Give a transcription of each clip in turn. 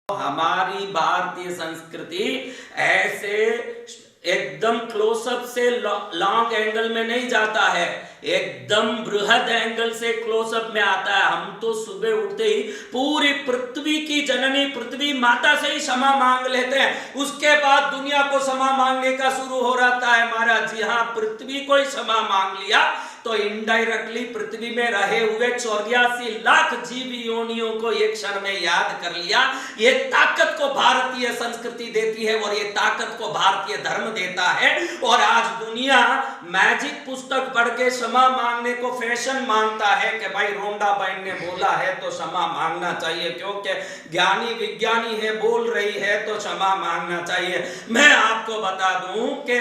हमारी भारतीय संस्कृति ऐसे एकदम क्लोजअप से लॉन्ग एंगल में नहीं जाता है, एकदम बृहद एंगल से क्लोजअप में आता है। हम तो सुबह उठते ही पूरी पृथ्वी की जननी पृथ्वी माता से ही क्षमा मांग लेते हैं, उसके बाद दुनिया को क्षमा मांगने का शुरू हो रहता है महाराज जी। हाँ, पृथ्वी को ही क्षमा मांग लिया तो इनडायरेक्टली पृथ्वी में रहे हुए 84 लाख जीव योनियों को एक क्षण में याद कर लिया। ये ताकत को भारतीय संस्कृति देती है और ये ताकत को भारतीय धर्म देता है। और आज दुनिया मैजिक पुस्तक पढ़ के क्षमा मांगने को फैशन मानता है कि भाई रोंडा बहन ने बोला है तो क्षमा मांगना चाहिए, क्योंकि ज्ञानी विज्ञानी है बोल रही है तो क्षमा मांगना चाहिए। मैं आपको बता दूं कि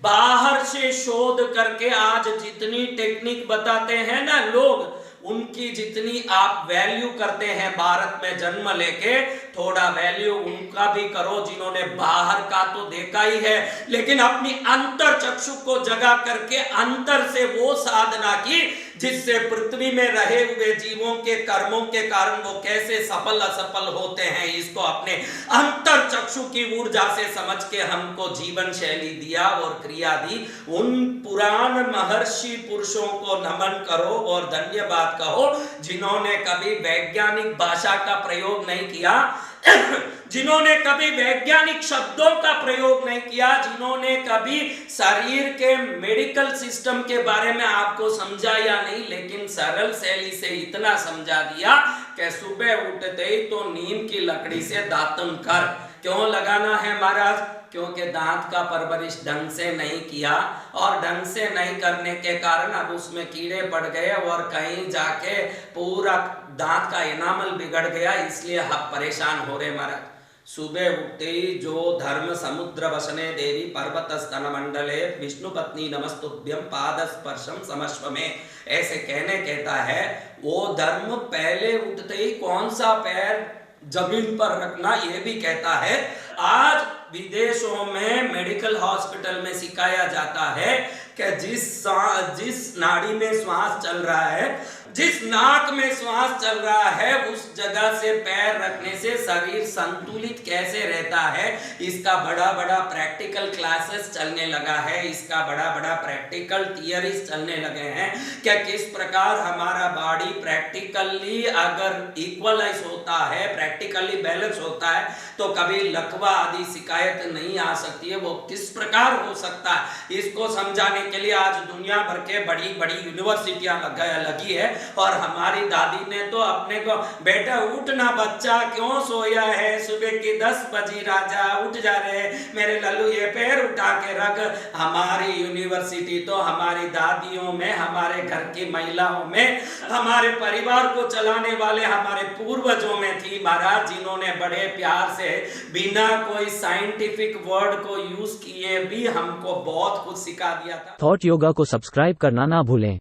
बाहर से शोध करके आज जितनी टेक्निक बताते हैं ना लोग, उनकी जितनी आप वैल्यू करते हैं भारत में जन्म लेके, थोड़ा वैल्यू उनका भी करो जिन्होंने बाहर का तो देखा ही है, लेकिन अपनी अंतर चक्षु को जगा करके अंतर से वो साधना की जिससे पृथ्वी में रहे हुए जीवों के कर्मों के कारण वो कैसे सफल असफल होते हैं, इसको अपने अंतर चक्षु की ऊर्जा से समझ के हमको जीवन शैली दिया और क्रिया दी। उन पुराण महर्षि पुरुषों को नमन करो और धन्यवाद कहो जिन्होंने कभी वैज्ञानिक भाषा का प्रयोग नहीं किया, जिन्होंने कभी वैज्ञानिक शब्दों का प्रयोग नहीं किया, जिन्होंने कभी शरीर के मेडिकल सिस्टम के बारे में आपको समझाया नहीं, लेकिन सरल शैली से इतना समझा दिया कि सुबह उठते ही तो नीम की लकड़ी से दातुन कर। क्यों लगाना है महाराज? क्योंकि दांत का परवरिश ढंग से नहीं किया और ढंग से नहीं करने के कारण अब उसमें कीड़े पड़ गए और कहीं जाके पूरा दांत का एनामल बिगड़ गया, इसलिए हम परेशान हो रहे महाराज। सुबह उठते ही जो धर्म समुद्र वसने देवी पर्वत स्तन मंडले विष्णु पत्नी नमस्तुभ्यम पाद स्पर्शम समश्व में, ऐसे कहता है वो धर्म पहले उठते ही कौन सा पैर जमीन पर रखना ये भी कहता है। आज विदेशों में मेडिकल हॉस्पिटल में सिखाया जाता है कि जिस नाड़ी में श्वास चल रहा है, जिस नाक में श्वास चल रहा है, उस जगह से पैर रखने से शरीर संतुलित कैसे रहता है, इसका बड़ा बड़ा प्रैक्टिकल क्लासेस चलने लगा है, इसका बड़ा बड़ा प्रैक्टिकल थियरीज चलने लगे हैं। क्या किस प्रकार हमारा बॉडी प्रैक्टिकली अगर इक्वलाइज होता है, प्रैक्टिकली बैलेंस होता है, तो कभी लकवा आदि शिकायत नहीं आ सकती है। वो किस प्रकार हो सकता है, इसको समझाने के लिए आज दुनिया भर के बड़ी बड़ी यूनिवर्सिटियां लगी है। और हमारी दादी ने तो अपने को बेटा उठना बच्चा क्यों सोया है, सुबह की 10 बजी राजा उठ जा रहे, मेरे लल्लू ये पैर उठा के रख। हमारी यूनिवर्सिटी तो हमारी दादियों में, हमारे घर की महिलाओं में, हमारे परिवार को चलाने वाले हमारे पूर्वजों में थी महाराज, जिन्होंने बड़े प्यार से बिना कोई साइंटिफिक वर्ड को यूज किए भी हमको बहुत कुछ सिखा दिया था। थॉट योगा को सब्सक्राइब करना ना भूलें।